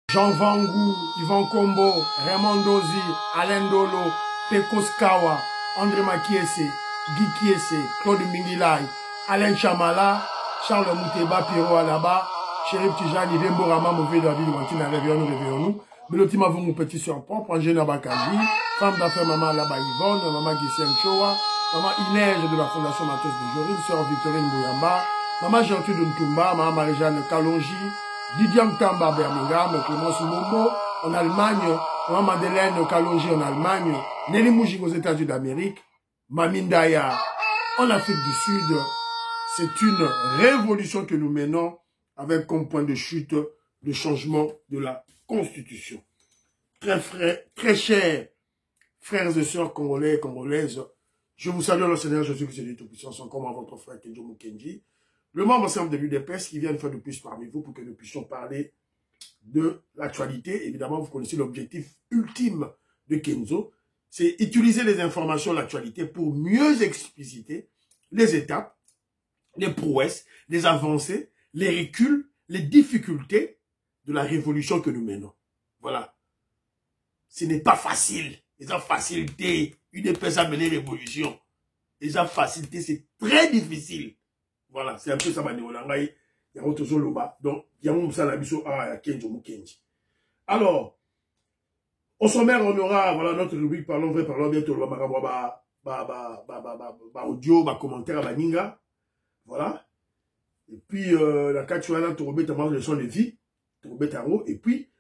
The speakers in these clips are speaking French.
Jean Vangou, Yvan Kombo, Raymond Dozi, Alain Dolo, Pekos Kawa, André Makiese, Guy Kiese, Claude Mingilai, Alain Chamala, Charles Mouteba, Pierrot Alaba, Chérif Tijani, Vembo Rama, Mauvais David, Wantina, réveillons-nous. Belotima vous mon petit soeur propre, Angène Abakaji, femme d'affaires Maman Alaba Yvonne, Maman Gisèle Choa, Maman Inège de la Fondation Matos de Joril, Sœur Victorine Bouyamba, Maman Gertrude Ntumba, Maman Marie-Jeanne Kalonji, Didier Mtamba Birmingham, Clémence Momo en Allemagne, Maman Madeleine Kalonji en Allemagne, Nelly Moujik aux États-Unis d'Amérique, Mamindaya en Afrique du Sud. C'est une révolution que nous menons avec comme point de chute le changement de la Constitution. Très chers frères et sœurs congolais et congolaises, je vous salue le Seigneur Jésus-Christ de Tout-Puissant, comme à votre frère Kenzo Mukenji, le membre simple de l'UDPS qui vient une fois de plus parmi vous pour que nous puissions parler de l'actualité. Évidemment, vous connaissez l'objectif ultime de Kenzo, c'est utiliser les informations de l'actualité pour mieux expliciter les étapes, les prouesses, les avancées, les reculs, les difficultés de la révolution que nous menons. Voilà. Ce n'est pas facile. Les facilités, une épaisse amenée révolution. Les facilités, c'est très difficile. Voilà, c'est un peu ça, il y a autre chose là-bas. Donc, il y a un peu à Kenzo Mukenji. Alors, au sommaire, on aura, voilà, notre rubrique, parlons vrai, parlons bientôt, audio, commentaire à Baninga. Voilà. Et puis, la Katuana, Torobé, Tamar, leçon de vie. Et puis,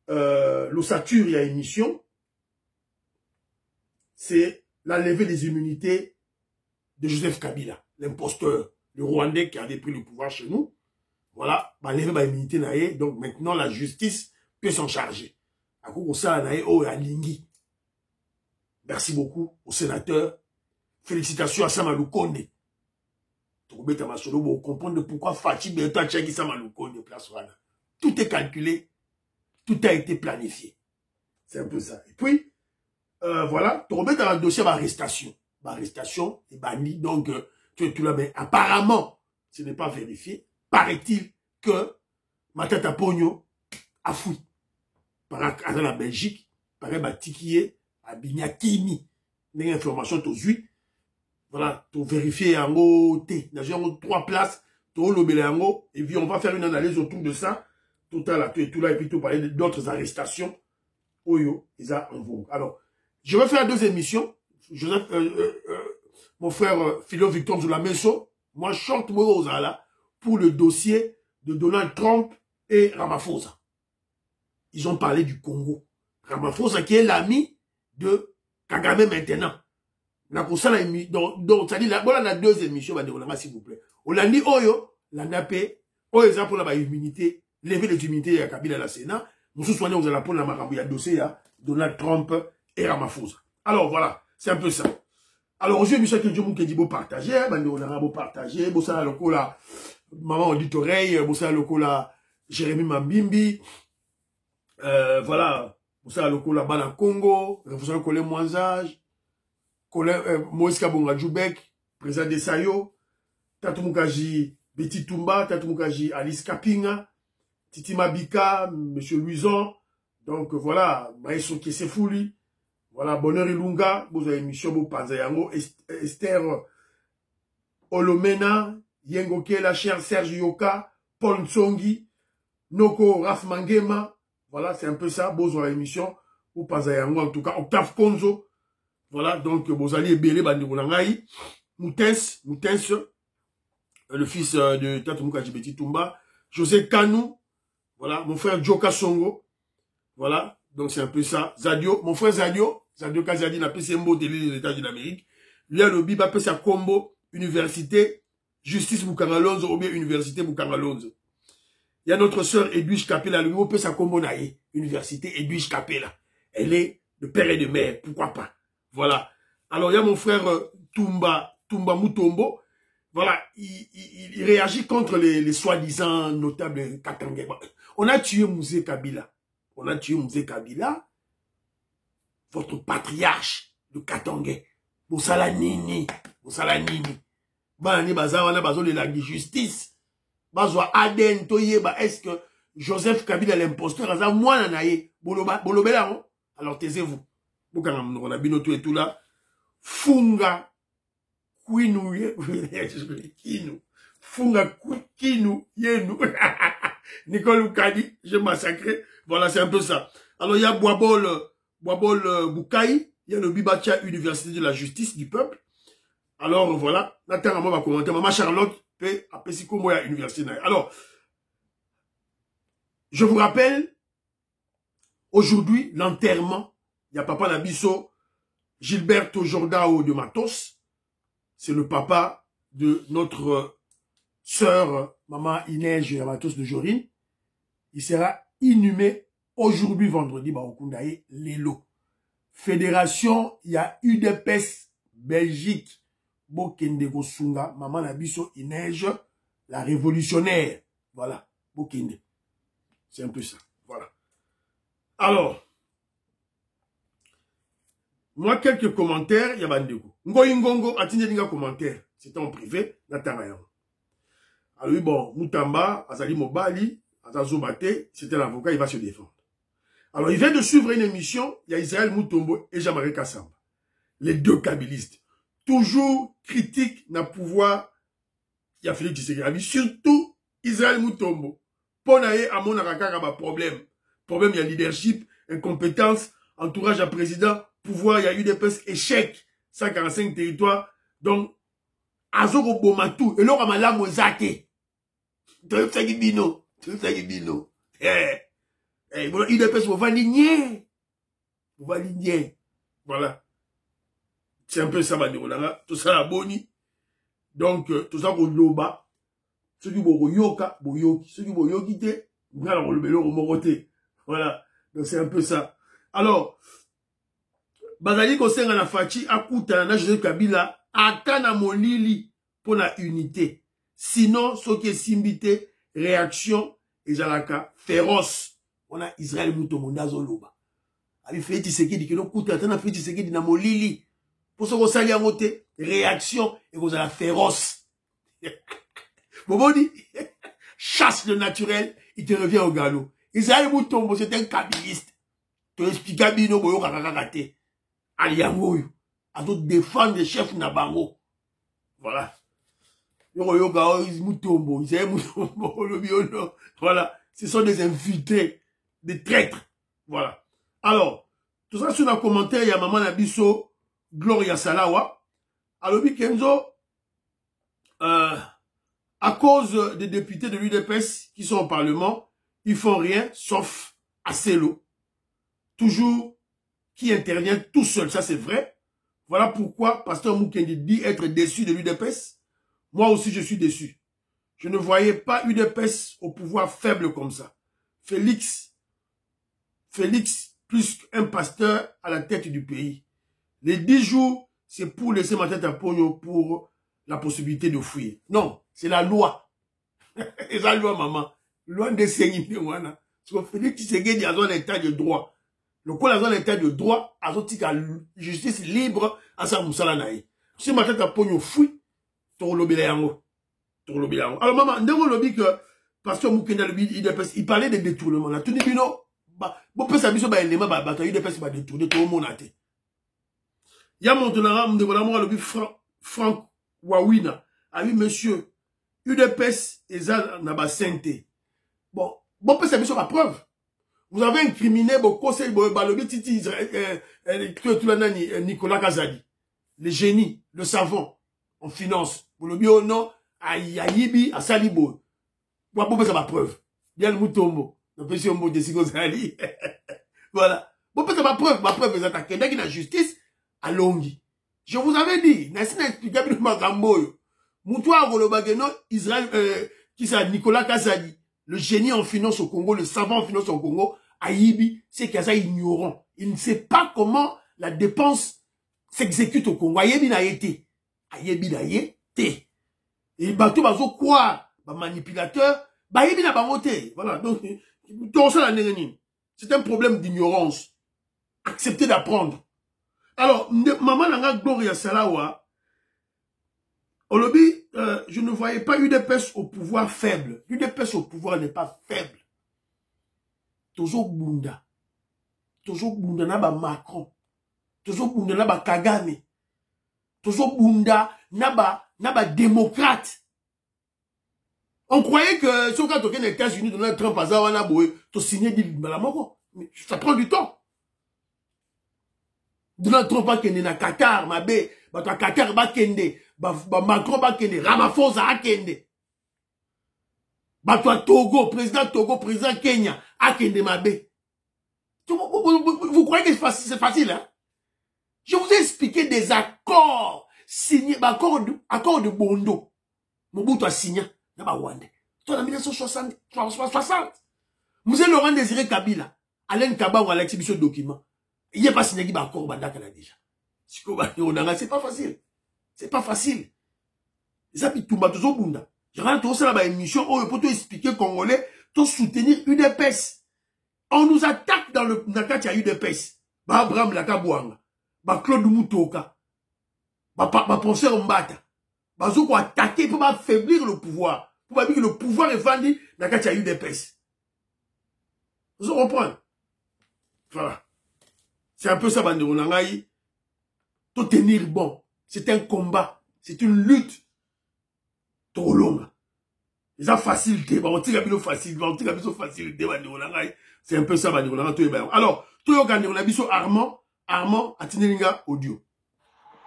l'ossature, il y a une mission, c'est la levée des immunités de Joseph Kabila, l'imposteur, le Rwandais qui avait pris le pouvoir chez nous. Voilà, bah, lever ma immunité naïe, donc maintenant la justice peut s'en charger. À coup ça naïe, oh, à Lingui. Merci beaucoup au sénateur. Félicitations à Samalou Konde. Vous comprenez pourquoi Fatih Berta Tchaki Samalou Konde place Rwanda. Tout est calculé, tout a été planifié. C'est un peu ça. Et puis, voilà, tombé dans le dossier d'arrestation. L'arrestation est bannie, donc, tu es tout là, mais apparemment, ce n'est pas vérifié. Paraît-il que Matata Pogno a fouillé. Par exemple, la Belgique, par exemple, à Tikié, à Binyakini, les informations, tu as voilà, tu vérifies en haut, dans 3 places, tu as le en haut, et puis on va faire une analyse autour de ça. Tout à l'heure, tout là, et puis tu parler d'autres arrestations. Oyo, ils ont en vogue. Alors, je vais faire 2 émissions. Joseph, mon frère Philo Victor Zoulameso, moi, je chante là pour le dossier de Donald Trump et Ramaphosa. Ils ont parlé du Congo. Ramaphosa qui est l'ami de Kagame maintenant. Donc, ça dit, voilà, la 2 émissions, s'il vous plaît. On l'a dit, Oyo, la napé, Oyo, ça pour la immunité. Lever les immunités à Kabila à la Sénat, nous soignons aux alentours de la Marabouya dossier à Donald Trump et Ramaphosa. Alors voilà, c'est un peu ça. Alors aujourd'hui, Michel Kenjo qui dit beau partager, on a beau partager, beau ça loko là, maman on dit oreille, beau ça loko là, Jérémy Mambimbi, voilà, beau ça loko là, Bana Congo, révolution Colin Mouazage, Moïse Kabonga Djoubek, président de Sayo, Tatou Mukaji Betty Tumba, Tatou Mukaji Alice Kapinga, Titi Mabika, M. Louison, donc voilà, Maïso Kesefouli, voilà, Bonheur Ilunga, vous avez émission, vous Panzayango, Esther Olomena, Yengoke, la chère Serge Yoka, Paul Ntsongi, Noko Raf Mangema, voilà, c'est un peu ça, vous avez émission, vous Panzayango, en tout cas, Octave Konzo, voilà, donc vous allez Bélé Bandiroulangaï, Moutens, le fils de Tatumouka Djibeti Tumba, José Kanou, voilà, mon frère Joka Songo. Voilà, donc c'est un peu ça. Zadio, mon frère Zadio Kazadi n'a pas ses mots des États-Unis d'Amérique. Lui a le bib, a fait sa combo, université, justice Boukangalonzo, ou bien université Boukangalonzo. Il y a notre sœur Edwige Kapela, le mot sa combo naïe, université Edwige Kapela. Elle est de père et de mère, pourquoi pas. Voilà. Alors il y a mon frère Tumba Mutombo. Voilà, il réagit contre les soi-disant notables Katangais. On a tué Mouzé Kabila. Votre patriarche de Katangais. Boussala Nini. Bani baza wana bazo de la justice. Bazwa Aden toye ba est-ce que Joseph Kabila l'imposteur, aza mwana na ye, bolobela, hein? Alors taisez-vous. Bokanga on a binoto et tout là. Funga Kwinu Kinu. Funga Kinu Yenu. Nicole Kadi, j'ai massacré. Voilà, c'est un peu ça. Alors il y a Boabol Boukaï, il y a le Bibatia Université de la Justice du Peuple. Alors voilà, Nathan Maman va commenter. Maman Charlotte peut appeler comment il y a université. Alors, je vous rappelle, aujourd'hui, l'enterrement, il y a papa Nabiso, Gilberto Jordao de Matos. C'est le papa de notre sœur, maman Inès de Matos de Jorine. Il sera inhumé aujourd'hui, vendredi, Baokundaye, Lelo. Fédération, il y a UDPS Belgique, Bokende Gosunga, maman Nabiso Inès, la révolutionnaire. Voilà, Bokende. C'est un peu ça. Voilà. Alors, moi, quelques commentaires, il y a Bandeko. Ngoyingongo, atine dinga commentaire. C'était en privé, Natarayan. Alors, oui, bon, Moutamba, Azali Mobali, Azazobate, c'était l'avocat, il va se défendre. Alors, il vient de suivre une émission, il y a Israël Moutombo et Jean-Marie Kassamba. Les deux kabylistes. Toujours critiques n'a pouvoir, il y a Félix Tshisekedi, surtout Israël Moutombo. Ponaye à mon arakaka, problème. Problème, il y a leadership, incompétence, entourage à président, pouvoir, il y a eu des pestes, échec, 145 territoires. Donc, Azoko Bomatou, et l'or amala mozake. Tolipsaki bino. Il des pestes, on va ligner. Voilà. C'est un peu ça, Bandirolanga. Tout ça, la boni. Donc, tout ça, qu'on loba. Ceux qui vont yoka, boyoki. Ceux qui vont yokite, voilà, on le met au moroté. Voilà. Donc, c'est un peu ça. Alors, Bazali Kosenga na Fachi, Akuta, na Joseph Kabila, Atana Molili, pour la unité. Sinon, ce qui est simbité, réaction, et Jalaka, féroce. On a Israël Moutomonda Zoloba. Abi fait Tshisekedi, que l'on coûte, Atana fait Tshisekedi na Molili. Pour ce qu'on s'allie à monter, réaction, et qu'on a la féroce. Bobo dit, chasse le naturel, il te revient au galop. Israël Moutombo, c'est un kabiliste. Tu expliques à Bino, Boyo Kakakate. Aliangoyo. À tout défendre les chefs Nabango. Voilà. Moutombo, Israël Moutombo, le biono. Voilà. Ce sont des infiltrés, des traîtres. Voilà. Alors, tout ça sur un commentaire, il y a Maman Nabiso, Gloria Salawa. Alors, Kenzo, à cause des députés de l'UDPS qui sont au Parlement, ils font rien, sauf Asselo. Toujours qui intervient tout seul, ça c'est vrai. Voilà pourquoi Pasteur Moukendi dit être déçu de l'UDPS. Moi aussi je suis déçu. Je ne voyais pas UDPS au pouvoir faible comme ça. Félix, plus qu'un pasteur à la tête du pays. Les 10 jours, c'est pour laisser ma tête à pognon pour la possibilité de fuir. Non, c'est la loi. C'est la loi, maman. Loi de Seigneur, voilà. Parce que Félix Tshisekedi a un état de droit. Le coup, a un état de droit, a une justice libre à sa moussala naï. Si ma tête à pognon fuit, tu lobby yango. Alors, maman, ndeko lobby que Pasteur Moukenda il parlait de détournement. Là, tout dit, non, bon, peut ça, biso, élément, il va détourner tout le monde. Il y a mon tonara, le lobby Franck Wawina. Ah oui, monsieur, UDPS et ça n'a pas sainté. Bon, peut ça, biso, la preuve. Vous avez incriminé beaucoup, c'est le titi, Nicolas Kazadi, le génie, le savant, en finance. Pour le bio, non, à Yibi, à Salibo. Pourquoi ça ma preuve? Bien le moutombo. Le petit homme de Sigozali. Voilà. Pourquoi ça ma preuve est attaquée. Dès qu'il y a justice, à Longi. Je vous avais dit, n'a pas expliqué le Magambo. Moutoua, Golobageno, Israël, qui ça, Nicolas Kazadi. Le génie en finance au Congo, le savant en finance au Congo, Aïbi, c'est qu'il y a ça ignorant. Il ne sait pas comment la dépense s'exécute au Congo. Aïbi n'a été. Aïbi n'a été. Et bateau bazo quoi? Ba manipulateur. Ba Aïbi n'a pas voté. Voilà. Donc, tout ça, c'est un problème d'ignorance. Acceptez d'apprendre. Alors, maman n'a Gloria Salawa. Au lobby, je ne voyais pas UDPS au pouvoir faible. UDPS au pouvoir n'est pas faible. tozo bunda na ba Macron, tozo bunda na ba Kagame, tozo bunda na ba démocrate. On croyait que si on a toqué les États-Unis, Donald Trump, to signer des mais ça prend du temps. Donald Trump va kende na Qatar, ma bé, bah toi Qatar va kende, bah Macron va kende, Ramaphosa va kende. Bah toi Togo, président Kenya, a kende ma bé. Vous croyez que c'est facile, hein? Je vous ai expliqué des accords signés, accord de Bondo. Mobutu a signé. En 1960, vous avez Laurent Désiré Kabila, Alain Kaba ou à l'exhibition de documents. Il n'y a pas signé qui va encore Bandaka déjà. C'est pas facile. C'est pas facile. Ça puis tout bas tout bunda. Je rentre tout ça là émission pour tout expliquer Congolais, tout soutenir UDPS. On nous attaque dans le cas il y a UDPS. Ba Abraham Lakabouanga, ba Claude Moutoka, ba professeur Mbata. Ba Zoko attaquer pour affaiblir le pouvoir. Pour dire que le pouvoir est vendu dans le cas il y a UDPS. Vous comprenez? Voilà. C'est un peu ça, Bande Ronangaï. Tout tenir bon. C'est un combat. C'est une lutte. Trop longue. Les facilité. On tire la facilité. On tire la facilité, Bande Ronangaï. C'est un peu ça, Bande Ronangaï. Alors, tout le monde, on a vu Armand, Atinelinga, audio.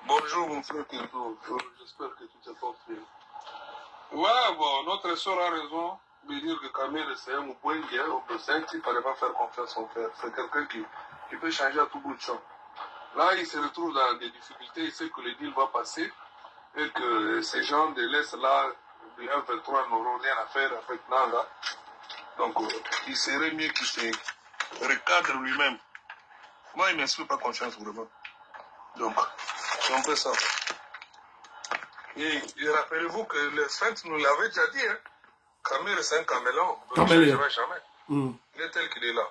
Bonjour, mon frère Kendo. J'espère que tu te portes bien. Ouais, bon, notre sœur a raison de dire que Kamel, c'est un bon gars. C'est un type qui ne fallait pas faire confiance à son frère. C'est quelqu'un qui peut changer à tout bout de champ. Là, il se retrouve dans des difficultés. Il sait que le deal va passer et que ces gens de l'Est, là, du 1-23 n'auront rien à faire avec Nanga. Donc, il serait mieux qu'il se recadre lui-même. Moi, il ne m'inspire pas confiance, vraiment. Donc, c'est un peu ça. Et rappelez-vous que le Saint nous l'avait déjà dit, hein. Kamel, c'est un caméléon. Donc, il ne changera jamais. Il est tel qu'il est là.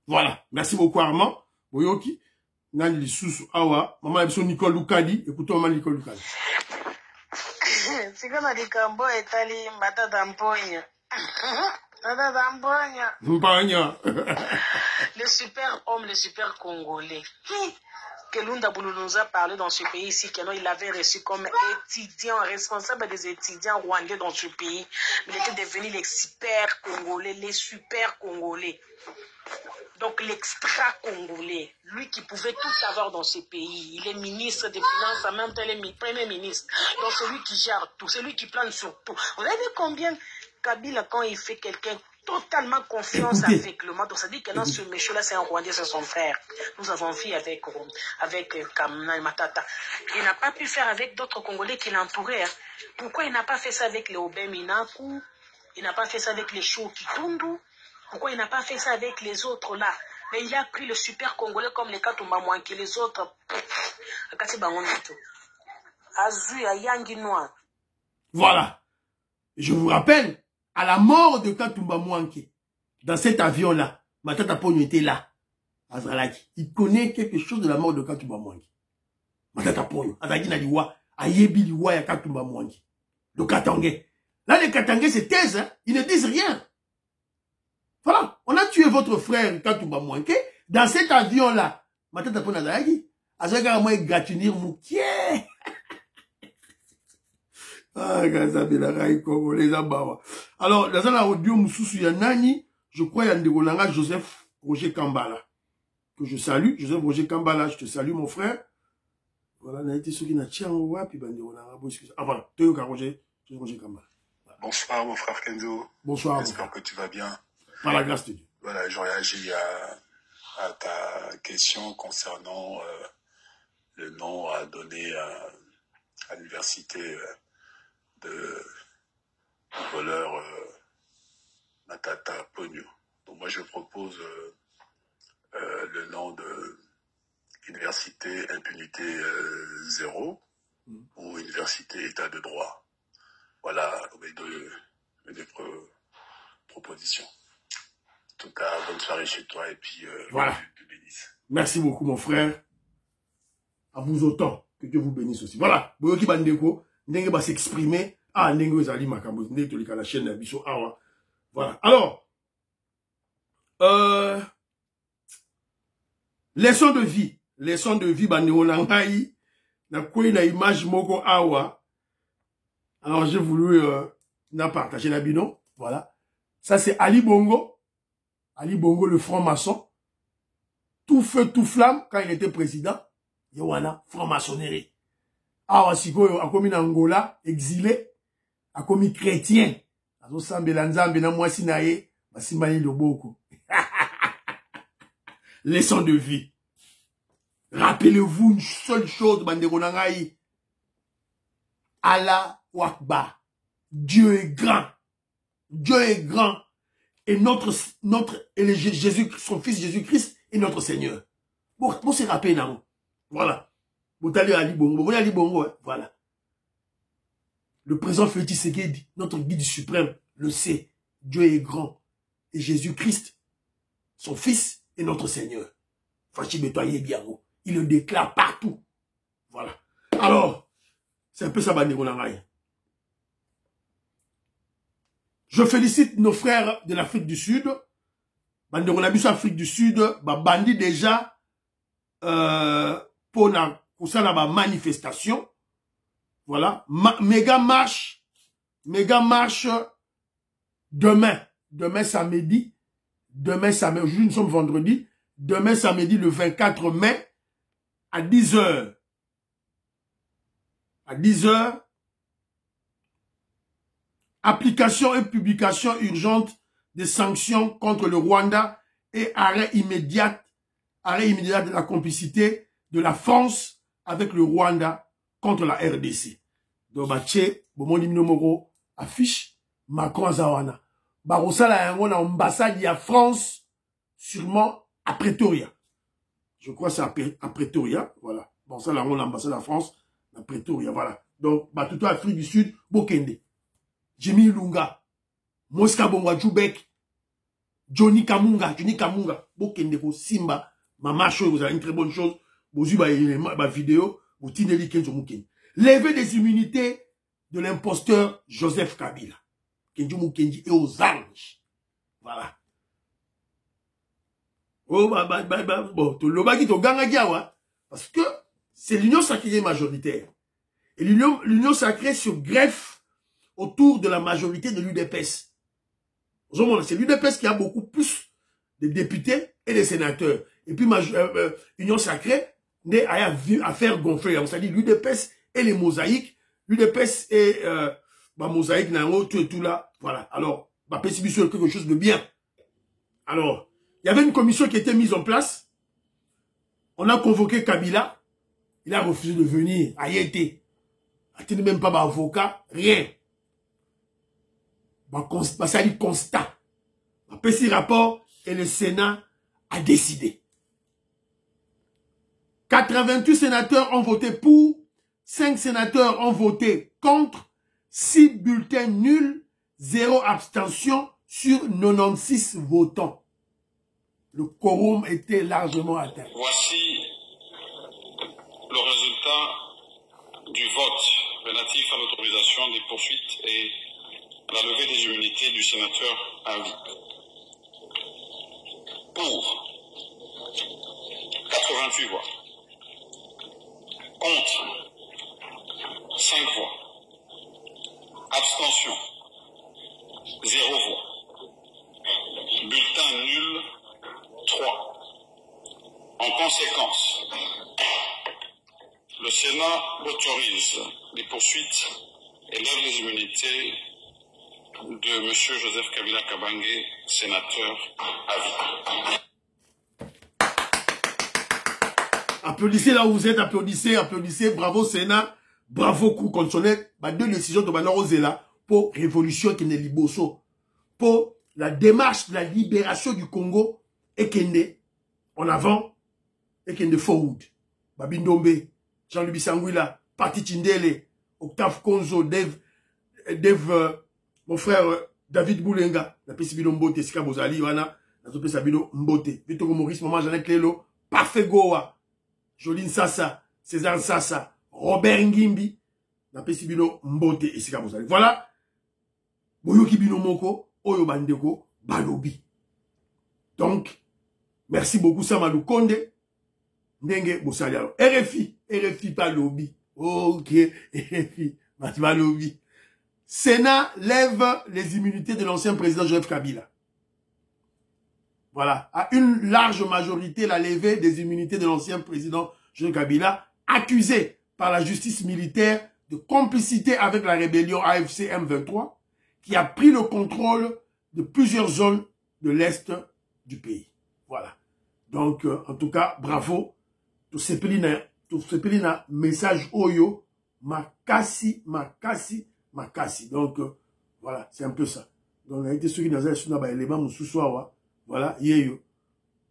Voilà. Merci beaucoup, Armand. Boyoki. Nani Lisusu Awa. Maman Ebso Nicole Lukadi. Écoutez, maman Nicole Lukadi. C'est comme un cambo et tali matata mponya. Matata mponya. Mponya. Le super homme, le super congolais. Que Lunda Boulou nous a parlé dans ce pays ici, qu'il avait reçu comme étudiant, responsable des étudiants rwandais dans ce pays. Il était devenu l'expert congolais, les super congolais. Donc l'extra congolais, lui qui pouvait tout avoir dans ce pays. Il est ministre des Finances, en même temps il est premier ministre. Donc c'est lui qui gère tout, c'est lui qui plane sur tout. Vous avez vu combien Kabila, quand il fait quelqu'un totalement confiance avec le monde, ça dit que non, ce monsieur-là, c'est un Rwandais, c'est son frère. Nous avons vu avec Kamna et Matata. Il n'a pas pu faire avec d'autres Congolais qui l'entouraient. Hein. Pourquoi il n'a pas fait ça avec les Obé Minaku? Il n'a pas fait ça avec les Chou Kitundu? Pourquoi il n'a pas fait ça avec les autres là? Mais il a pris le super Congolais comme les Katumba Mwanki, les autres. Voilà. Je vous rappelle, à la mort de Katumba Mwanke, dans cet avion-là, Matata Pogno était là, Azalaki. Il connaît quelque chose de la mort de Katumba Mwanke. Matata Pogno, Azalaki n'a dit wa, Ayebi dit wa ya Katumba Mwanke. Le Katangé. Là, les Katangés se taisent, hein, ils ne disent rien. Voilà, on a tué votre frère Katumba Mwanke dans cet avion-là. Matata Pogno Azalaki. Azalaki a moi gratinir moukier. Ah, alors, dans la audio, Moussoussou Yanani, je crois qu'il y a un Joseph Roger Kambala, que je salue. Joseph Roger Kambala, je te salue, mon frère. Voilà, on a été ceux qui n'ont pas puis ah, voilà, Roger Kambala. Bonsoir, mon frère Kenzo. Bonsoir. J'espère que tu vas bien. Par la grâce de Dieu. Voilà, je réagis à ta question concernant le nom à donner à l'université de voleur Matata Pogno. Donc moi je propose le nom de Université Impunité Zéro ou Université État de droit. Voilà mes deux propositions. En tout cas, bonne soirée chez toi et puis voilà. Dieu bénisse. Merci beaucoup mon frère. À vous autant. Que Dieu vous bénisse aussi. Voilà. Boyoki Bandeko. Ndenge va s'exprimer. Ah, Ndenge Zali Makambo. Ndenge Tolika la chaîne d'Abisso Awa. Voilà. Alors, Leçon de vie. Leçon de vie, bandeko na ngai. Na koi na image moko awa. Alors j'ai voulu na partager la bino. Voilà. Ça c'est Ali Bongo. Ali Bongo, le franc-maçon. Tout feu, tout flamme, quand il était président. Yowana, franc-maçonnerie. Awa sikoyo, a commis Angola, exilé. A commis chrétien. Azo sambela nzambe na mwasi na ye. Basimbani loboko. Leçon de vie. Rappelez-vous une seule chose, bandeko na ngai. Allah Akbar. Dieu est grand. Dieu est grand. Et Jésus, son fils Jésus-Christ est notre Seigneur. Bon, c'est rappelé, non? Voilà. Vous allez à Ali Bongo. Vous allez à Ali Bongo, hein? Voilà. Le président Félix Tshisekedi, notre guide suprême, le sait. Dieu est grand. Et Jésus-Christ, son fils, est notre Seigneur. Il le déclare partout. Voilà. Alors, c'est un peu ça, bandeko na ngai. Je félicite nos frères de l'Afrique du Sud. Bandeko na biso Afrique du Sud, bandi déjà pour na manifestation. Voilà, méga marche demain samedi, aujourd'hui nous sommes vendredi, demain samedi le 24 mai à 10h. À 10h, application et publication urgente des sanctions contre le Rwanda et arrêt immédiat de la complicité de la France avec le Rwanda contre la RDC. Donc, bache, bomoni minomoro, affiche, Macron Zawana. Barosala yango na ambassade ya France, sûrement à Pretoria. Je crois que c'est à Pretoria, voilà. Bon, ça, là, on a l'ambassade de France, à Pretoria, voilà. Donc, tout Afrique du Sud, Bokende. Jimmy Lunga, Mosca Bongwa Djoubek, Johnny Kamunga, Bokende ko Simba, Mama Show, vous avez une très bonne chose, vous avez ma vidéo, vous tineli Kenzo Mouken. Lever des immunités de l'imposteur Joseph Kabila. Kenzo Moukenji et aux anges. Voilà. Oh, bon, tout le bagi to ganga giawa. Parce que c'est l'union sacrée majoritaire. Et l'union sacrée se greffe autour de la majorité de l'UDPS. C'est l'UDPS qui a beaucoup plus de députés et de sénateurs. Et puis, l'union sacrée n'est à faire gonfler. C'est-à-dire l'UDPS et les mosaïques. L'UDPS et mosaïque, tout là. Voilà. Alors, PCB quelque chose de bien. Alors, il y avait une commission qui était mise en place. On a convoqué Kabila. Il a refusé de venir à Yété. Il n'a même pas d'avocat, rien. Ça dit constat. Un petit rapport et le Sénat a décidé. 88 sénateurs ont voté pour, 5 sénateurs ont voté contre, 6 bulletins nuls, 0 abstention sur 96 votants. Le quorum était largement atteint. Voici le résultat du vote relatif à l'autorisation des poursuites et à la levée des immunités du sénateur Avi. Pour 88 voix. Contre 5 voix. Abstention 0 voix. Bulletin nul 3. En conséquence, le Sénat autorise les poursuites et lève les immunités de M. Joseph Kabila Kabange, sénateur à vie. Applaudissez là où vous êtes, applaudissez, bravo Sénat, bravo Cour constitutionnelle, deux décisions de Banaro Zela pour révolution qui n'est liboso, pour la démarche de la libération du Congo et Kende en avant et Kende forward. Babindombe, Jean-Louis Sanguila, Pati Tindele, Octave Konzo, Dave, mon frère David Boulenga, la Pesibino Mbote, Sika Bozali, Wana, la Pesabino Mbote, Vito Maurice, Maman Jeanette Lelo, Parfait Goa, Joline Sassa, César Sassa, Robert Ngimbi, la Pesibino Mbote et Sika Bozali. Voilà, Boyoki Bino Moko, Oyo Bandeko, Balobi. Donc, merci beaucoup Samalou Konde. Ndenge Bosali. Alors, RFI pas lobby. Ok, RFI, pas lobby. Sénat lève les immunités de l'ancien président Joseph Kabila. Voilà. À une large majorité, la levée des immunités de l'ancien président Joseph Kabila, accusé par la justice militaire de complicité avec la rébellion AFC M23, qui a pris le contrôle de plusieurs zones de l'Est du pays. Voilà. Donc, en tout cas, bravo. Tout ce pelina message Oyo, makasi. Donc, voilà, c'est un peu ça. Donc, on a été ceux qui nous ont dit élément ce soir. Voilà, yeyo.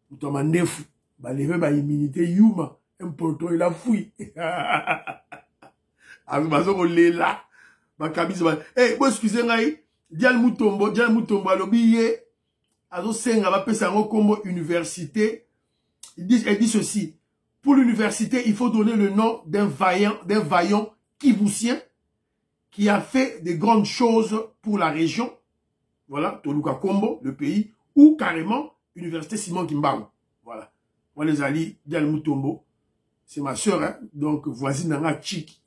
Tout en mandefu. Les immunité yuma. Un porto, il a fouillé. Avec ma zone, on l'est là. Ma cabine, eh, bon, excusez-moi. Dial Mutombo, alobiye. Azo senga, va pesa comme université. Elle dit ceci. Pour l'université, il faut donner le nom d'un vaillant Kiboutien qui a fait de grandes choses pour la région. Voilà, Toluka Kombo, le pays, ou carrément, Université Simon Kimbangu. Voilà. Moi, les alliés, Dial Mutombo, c'est ma soeur, hein, donc voisine d'Anga Chik.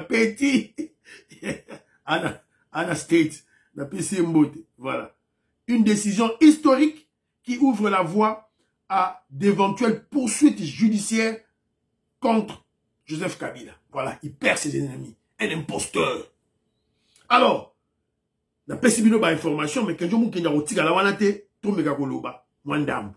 Petit. Anna State, la PC Mbote. Voilà. Une décision historique qui ouvre la voie à d'éventuelles poursuites judiciaires contre Joseph Kabila. Voilà, il perd ses ennemis. Un imposteur. Alors, la pesibino ba information, mais quand je mou kenya otika la wanate, to mega koloba, mwandambu.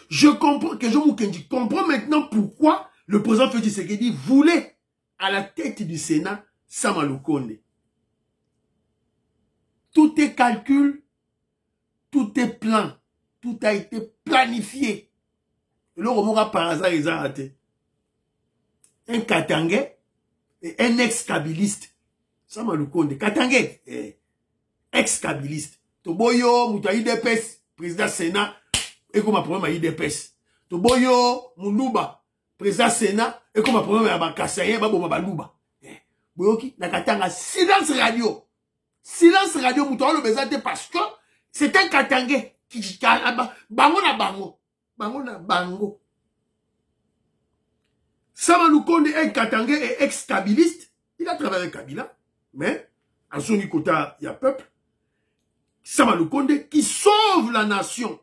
Je comprends, que je mou kenji comprends maintenant pourquoi le président Félix Tshisekedi voulait à la tête du Sénat Samalou Konde. Tout est calcul, tout est plan. Tout a été planifié. Et le remora par hasard, ils ont raté. Un Katangais et un ex-kabiliste. Ça m'a le compte. Katangais, ex-kabiliste. Toboyo, Mouta IDPS, président Sénat, et comme ma problème à IDPS. Toboyo, Moulouba, président Sénat, et comme ma problème à Bakassayen, Babo Mabalouba. Boyoki, na Katanga, silence radio. Silence radio, Mouta le besoin parce que c'est un Katangais. Bango na bango. Samalou Konde est un Katangais et ex-kabiliste. Il a travaillé avec Kabila. Mais, à son Nikota, il y a peuple. Samalou Konde qui sauve la nation.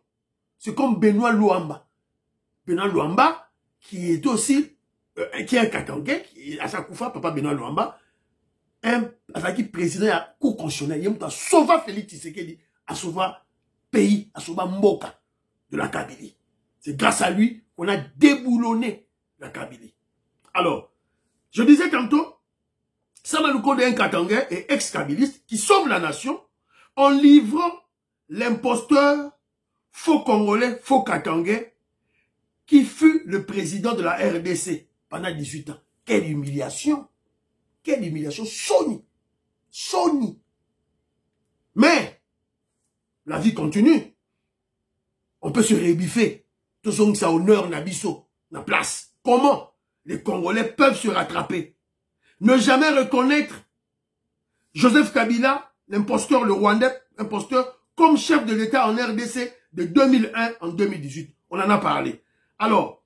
C'est comme Benoît Luamba. Benoît Luamba, qui est aussi, qui est un Katangais, à sa koufa, papa Benoît Luamba, qui président de la Cour constitutionnelle. Il a sauvé Félix Tshisekedi, a sauvé pays, à sauver Mboka de la Kabylie. C'est grâce à lui qu'on a déboulonné la Kabylie. Alors, je disais tantôt, Samalou Konde est un Katangais et ex-kabiliste qui sauve la nation en livrant l'imposteur faux Congolais, faux Katangais, qui fut le président de la RDC pendant 18 ans. Quelle humiliation! Quelle humiliation! Sony! Mais, la vie continue. On peut se rébiffer. Tout ce qui ça honneur Nabiso, na place. Comment les Congolais peuvent se rattraper? Ne jamais reconnaître Joseph Kabila, l'imposteur, le Rwandais, imposteur, comme chef de l'État en RDC de 2001 en 2018. On en a parlé. Alors,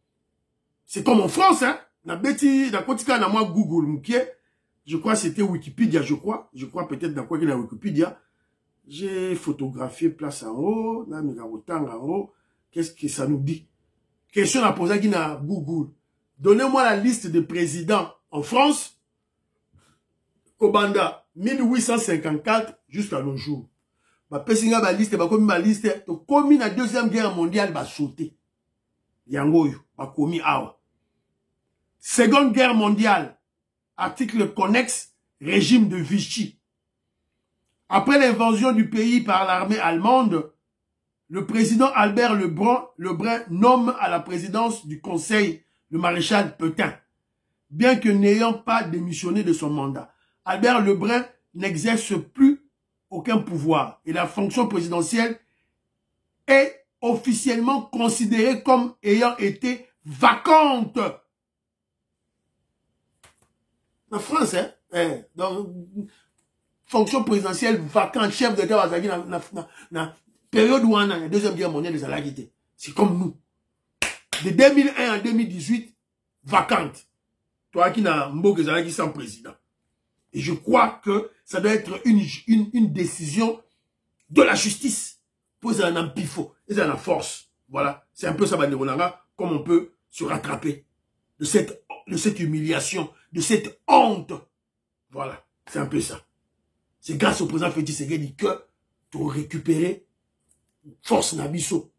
c'est comme en France, hein. Na beti, na kotika na moi Google, moukie. Je crois que c'était Wikipédia, je crois. Je crois peut-être dans quoi qu'il y a Wikipédia. J'ai photographié place en haut, en haut. Qu'est-ce que ça nous dit? Question à poser à Google. Donnez-moi la liste de présidents en France. Kobanda, 1854 jusqu'à nos jours. Ma pesinga ba liste, comme ma liste, to komi na deuxième guerre mondiale ba sauté. Yangoyo, ba komi awa. Seconde guerre mondiale, article connexe, régime de Vichy. Après l'invasion du pays par l'armée allemande, le président Albert Lebrun nomme à la présidence du Conseil le maréchal Pétain, bien que n'ayant pas démissionné de son mandat. Albert Lebrun n'exerce plus aucun pouvoir et la fonction présidentielle est officiellement considérée comme ayant été vacante. En France, hein? Donc, fonction présidentielle vacante, chef d'État Wazaki, na période où on a la deuxième guerre mondiale des Alagité. C'est comme nous. De 2001 à 2018, vacante. Toi qui n'as Mboke Zalaki sans président. Et je crois que ça doit être une décision de la justice. Pour ça, un pifo. Et ça, la force. Voilà. C'est un peu ça, comme on peut se rattraper de cette humiliation, de cette honte. Voilà. C'est un peu ça. C'est grâce au président Félix Tshisekedi que tu as récupéré force Nabiso.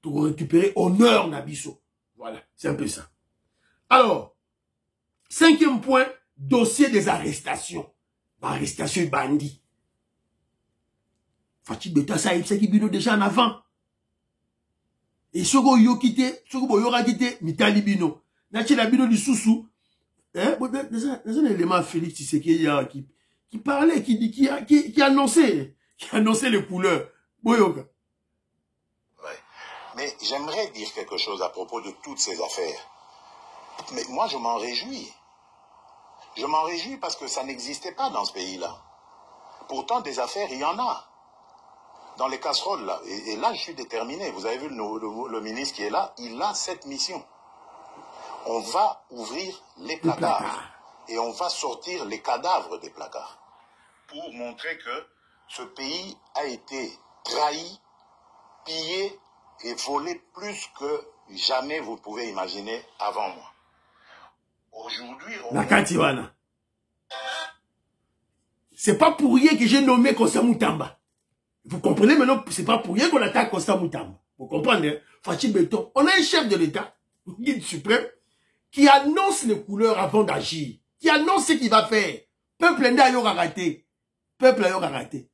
Tu as récupéré honneur Nabiso. Voilà. C'est un peu ça. Alors, 5e point, dossier des arrestations. Arrestation bandit. Fatih Beta Saïb, c'est qui bino déjà en avant. Et ce que yo quitté, ce que yo quitté, mitali bino. Nachi la bino du sousou. Hein, c'est un élément Félix Tshisekedi qui parlait, qui annonçait les couleurs. Boyoka. Ouais. Mais j'aimerais dire quelque chose à propos de toutes ces affaires. Mais moi, je m'en réjouis. Je m'en réjouis parce que ça n'existait pas dans ce pays-là. Pourtant, des affaires, il y en a. Dans les casseroles, là. Et là, je suis déterminé. Vous avez vu le ministre qui est là, il a cette mission. On va ouvrir les placards. Et on va sortir les cadavres des placards. Pour montrer que ce pays a été trahi, pillé et volé plus que jamais vous pouvez imaginer avant moi. Aujourd'hui, c'est pas pour rien que j'ai nommé Constant Moutamba. Vous comprenez maintenant, c'est pas pour rien qu'on attaque Constant Moutamba. Vous comprenez? Fatih Beton, on a un chef de l'État, guide suprême, qui annonce les couleurs avant d'agir, qui annonce ce qu'il va faire. Peuple n'a pas raté. Peuple n'a pas raté.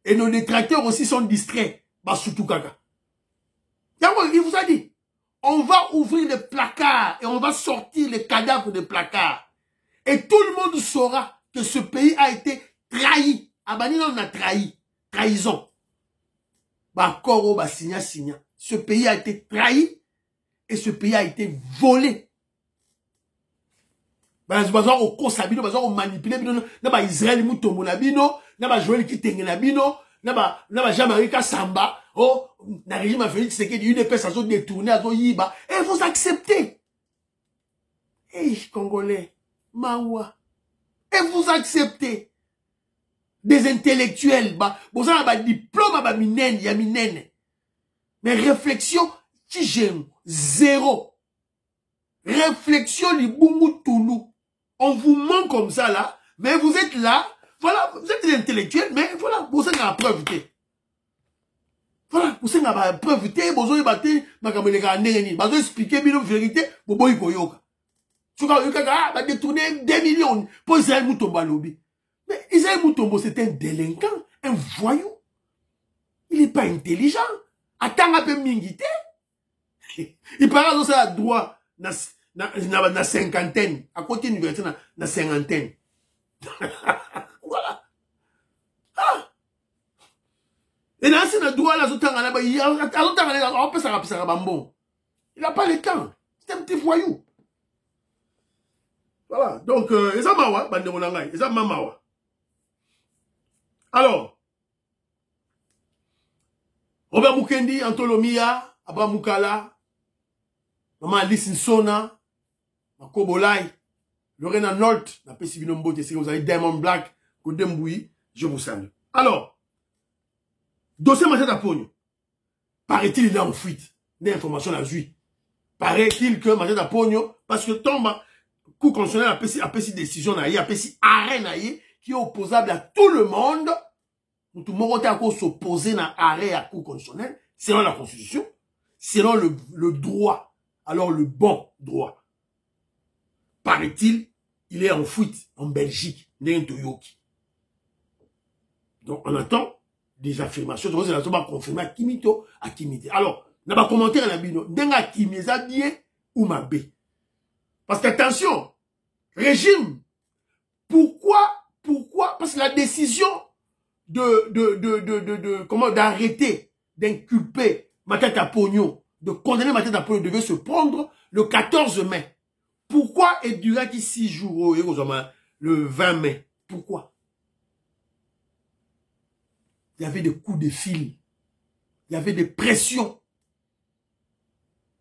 Et nos détracteurs aussi sont distraits. Basoutou Kaka. Il vous a dit, on va ouvrir les placards et on va sortir les cadavres des placards. Et tout le monde saura que ce pays a été trahi. Abanina, on a trahi. Trahison. Bakoro, signa. Ce pays a été trahi et ce pays a été volé. Au Kosabino, au manipulé, n'a Israël Moutombo Nabino, n'a Joël Kitenge Nabino, n'a Jean-Marie Samba, oh, n'a régime a Félix Tshisekedi, une épaisse à détourner à Yiba. Et vous acceptez. Eh, Congolais, Mawa. Et vous acceptez. Des intellectuels, vous avez un diplôme, minène. Mais réflexion, qui j'aime, zéro. Réflexion, li bungu tounou. On vous ment comme ça, là, mais vous êtes là, voilà, vous êtes des intellectuels, mais voilà, vous êtes la preuve. Voilà, vous êtes la preuve, vous avez expliqué la vérité, vous avez expliqué. Vous avez détourné 2 millions pour Israël Moutombo lobby. Mais Israël Moutombo, c'est un délinquant, un voyou. Il n'est pas intelligent. Attends un peu mingité. Il parle de ça à droit, na cinquantaine. À côté de l'université, na cinquantaine. Voilà. Ah. Et là, c'est le droit, là, il n'a pas le temps. C'est un petit voyou. Voilà. Donc, ça mawa, bande monangai. Ça mamawa. Alors, Robert Mukendi, Antolomia, Abraham Mukala, Maman Alice Nsona, Makobolai, Lorena Nolt, la Pessibino c'est vous avez Diamond Black, Kodemboui, je vous salue. Alors, dossier Matata Pogno, paraît-il il est en fuite, des informations à lui. Paraît-il que Matata Pogno, parce que tombe, coup constitutionnel a pris décision, a pris arrêt, qui est opposable à tout le monde, tout le monde a s'opposer à l'arrêt à coup constitutionnel, selon la Constitution, selon le droit. Alors le bon droit. Paraît-il, il est en fuite en Belgique, Toyoki. Donc on attend des affirmations. Donc on va confirmer à Kimito, à Kimité. Alors, on va commenter à la bino. Denga Kimeza bien ou ma B. Parce qu'attention, régime, pourquoi, parce que la décision d'arrêter, d'inculper Matata Pogno, de condamner Matata Pogno devait se prendre le 14 mai. Pourquoi et durant 6 jours, le 20 mai? Pourquoi? il y avait des coups de fil. Il y avait des pressions.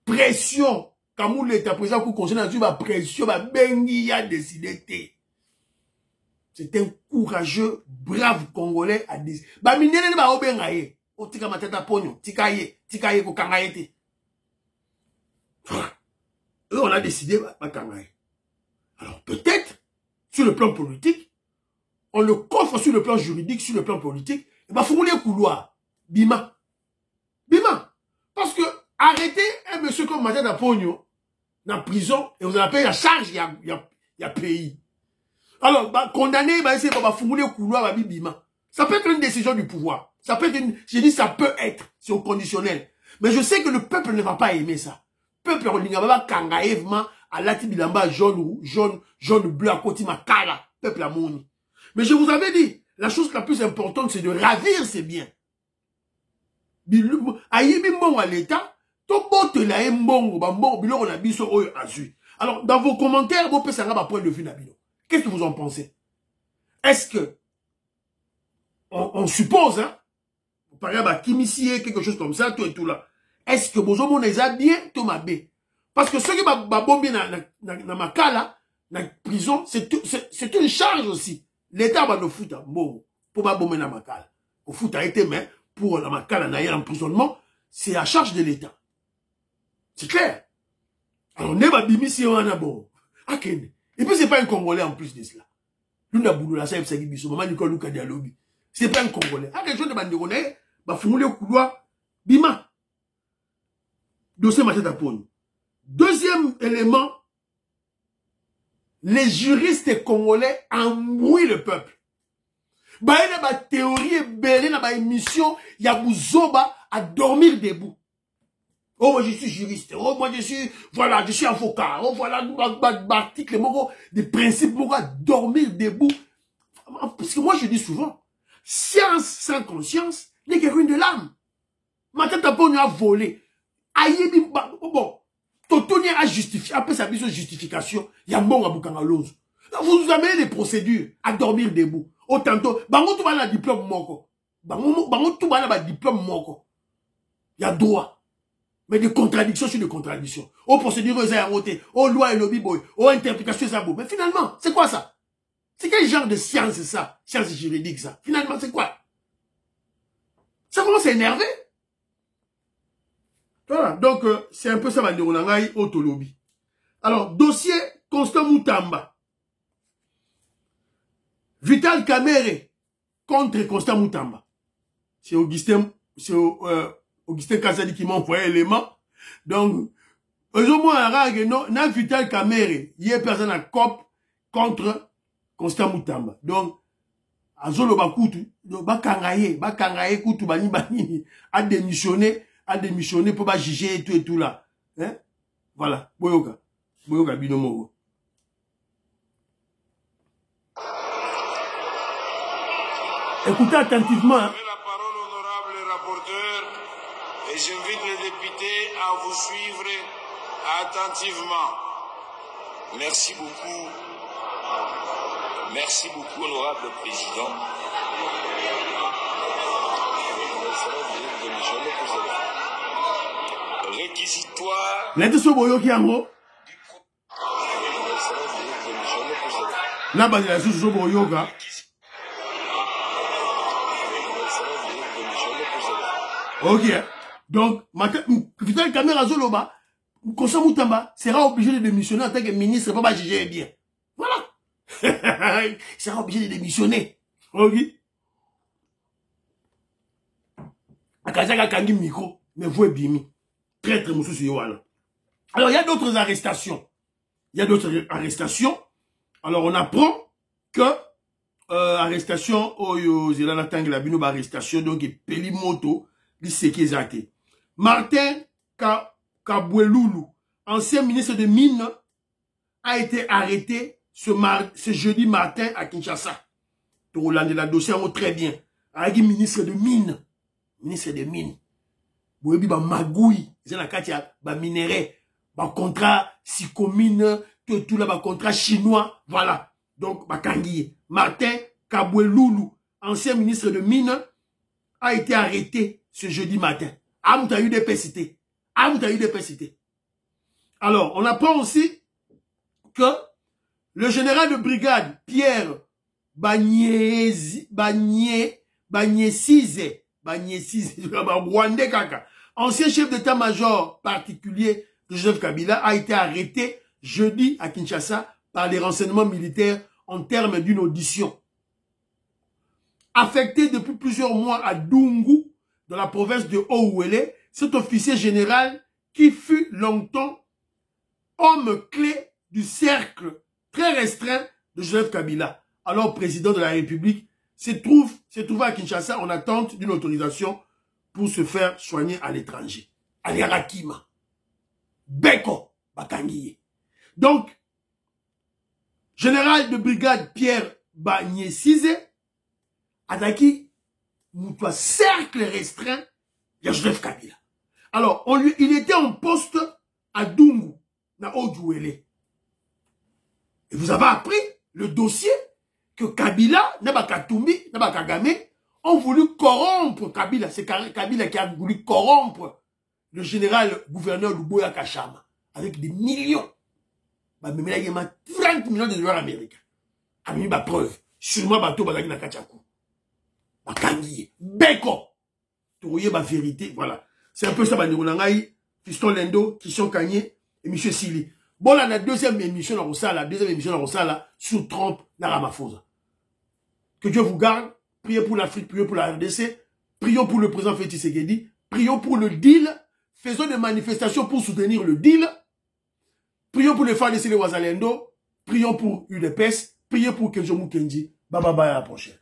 Pression. Quand vous l'êtes présent, vous conseillez la pression, Bengi a décidé. C'est un courageux, brave Congolais à dire. Minene ba obengaye. O tika matata ponyo. Tikaye ko kangaye. Eux, on a décidé, kangaye. Alors peut-être, sur le plan politique, on le coffre sur le plan juridique, sur le plan politique, et bah, faut les couloirs. Bima. Bima. Parce que, arrêtez un monsieur comme Matata Pogno, dans la prison, et vous allez payer la charge, il y a pays. Alors, bah, condamné, bah, c'est bah, faut les couloirs, bah, bima. Ça peut être une décision du pouvoir. Ça peut être une, j'ai dit, ça peut être, c'est au conditionnel. Mais je sais que le peuple ne va pas aimer ça. Le peuple, on ne va pas kangaïvement, à l'atibilamba jaune, bleu, à côté, ma kala. Peuple à moni. Mais je vous avais dit, la chose la plus importante, c'est de ravir ses biens. À l'État, alors, dans vos commentaires, vous pouvez savoir point de vue Nabino. Qu'est-ce que vous en pensez? Est-ce que, on suppose, hein, par exemple, Kimisie, quelque chose comme ça, tout et tout là. Est-ce que vous avez bien, tout ma bé? Parce que ceux qui m'ont bombé dans ma cas là, dans la prison, c'est une charge aussi. L'État va le foutre, bon, pour ma bomber dans ma cas. Au foot a été, mais pour la ma cas là, l'emprisonnement, c'est à charge de l'État. C'est clair. Alors, on est pas bimisi, on a bon. Et puis, c'est pas un Congolais en plus de cela. Luna Bouloula, ça y est, biso, maman Nicole Luka Dialobi. C'est pas un Congolais. Ah, quelque chose de bandironais, bah, fumouler au couloir, bima. Dossier Matata Pogno. Deuxième élément, les juristes congolais embrouillent le peuple. Bah, il y a une théorie, il y a une émission, il y a Bouzoba à dormir debout. Oh, moi, je suis juriste. Oh, moi, je suis avocat. Oh, voilà, article, des principes, dormir debout. Parce que moi, je dis souvent, science sans conscience n'est que ruine de l'âme. Matata Pogno a volé. Aïe, bon, Totoni a justifié, après sa mise en justification, il y a bon à Boukangalose. Vous nous amenez des procédures à dormir debout. Autant, bango tout va diplôme moko. Bango tout va diplôme moko. Il y a droit. Mais des contradictions sur des contradictions. Aux procédures, aux arrêtés, aux lois et lobby boy, aux interprétations, ça. Mais finalement, c'est quoi ça? C'est quel genre de science ça? Science juridique ça? Finalement, c'est quoi? Ça commence à énerver. Voilà, donc c'est un peu ça, Bandironangaï, Autolobby. Alors, dossier Constant Moutamba. Vital Kamere contre Constant Moutamba. C'est Augustin Kazadi qui m'a envoyé l'élément. Donc, aujourd'hui, na Vital Kamere, il y a personne à COP contre Constant Moutamba. Donc, Azolo Bakutu, Bakangaye, Kutu, Bani, a démissionné pour pas juger et tout là. Hein? Voilà. Boyoka Binomo. Écoutez attentivement. Hein. La parole honorable rapporteur et j'invite les députés à vous suivre attentivement. Merci beaucoup. Merci beaucoup, honorable président. Réquisitoire. L'être boyoki yango. Là, la sous boyoka. Ok. Donc, Vital Kamere Zoloba, Constant Moutamba sera obligé de démissionner en tant que ministre pour pas juger bien. Voilà. Il sera obligé de démissionner. Ok. Akazaka Kangi micro, mais vous êtes bimi. Traître Moussou Yowana. Alors, il y a d'autres arrestations. Alors, on apprend que arrestation, arrestation, donc, Pelimoto, Lisekizate. Martin Kaboueloulou, ancien ministre de Mines, a été arrêté ce jeudi matin à Kinshasa. Pour la dossier, on très bien. Avec ministre de Mines. Ministre de Mines. Boyebi ba magouille, zena katia ba minerai, ba contrat Sicomine, tout là ba contrat chinois, voilà. Donc ba kangiye. Martin Kaboueloulou, ancien ministre de Mines, a été arrêté ce jeudi matin. Amouta UDP-Cité. Amouta UDP-Cité. Alors, on apprend aussi que le général de brigade Pierre Banyesize, ancien chef d'état-major particulier de Joseph Kabila, a été arrêté jeudi à Kinshasa par les renseignements militaires en termes d'une audition. Affecté depuis plusieurs mois à Dungu, dans la province de Haut-Ouélé, cet officier général qui fut longtemps homme clé du cercle très restreint de Joseph Kabila, alors président de la République, se trouve à Kinshasa en attente d'une autorisation pour se faire soigner à l'étranger. Aliarakima. Beko Bakangiye. Donc, général de brigade Pierre Banyesize, Adaki, moutoua cercle restreint, il y a Joseph Kabila. Alors, il était en poste à Dungu, na Haut-Ouélé. Et vous avez appris le dossier que Kabila, Naba Katumbi, Naba Kagame, ont voulu corrompre Kabila. C'est Kabila qui a voulu corrompre le général gouverneur Luboya Kachama avec des millions. Bah, mais il y a 30 millions de dollars américains. A mis ma preuve. Sûrement, bateau, bagagi na Kachakou. Bakangiye. Beko. Tourouye, ma vérité. Voilà. C'est un peu ça, Banirunangaï, Fiston Lendo, Kisson Kanye et M. Sili. Bon, là, la deuxième émission dans Rosala, sous Trump, dans Ramaphosa. Que Dieu vous garde. Priez pour l'Afrique, priez pour la RDC. Prions pour le président Félix Tshisekedi. Prions pour le deal. Faisons des manifestations pour soutenir le deal. Prions pour les femmes de Sile Wazalendo. Prions pour UDPS. Prions pour Kenjomu Kenji. Bye bye bye, à la prochaine.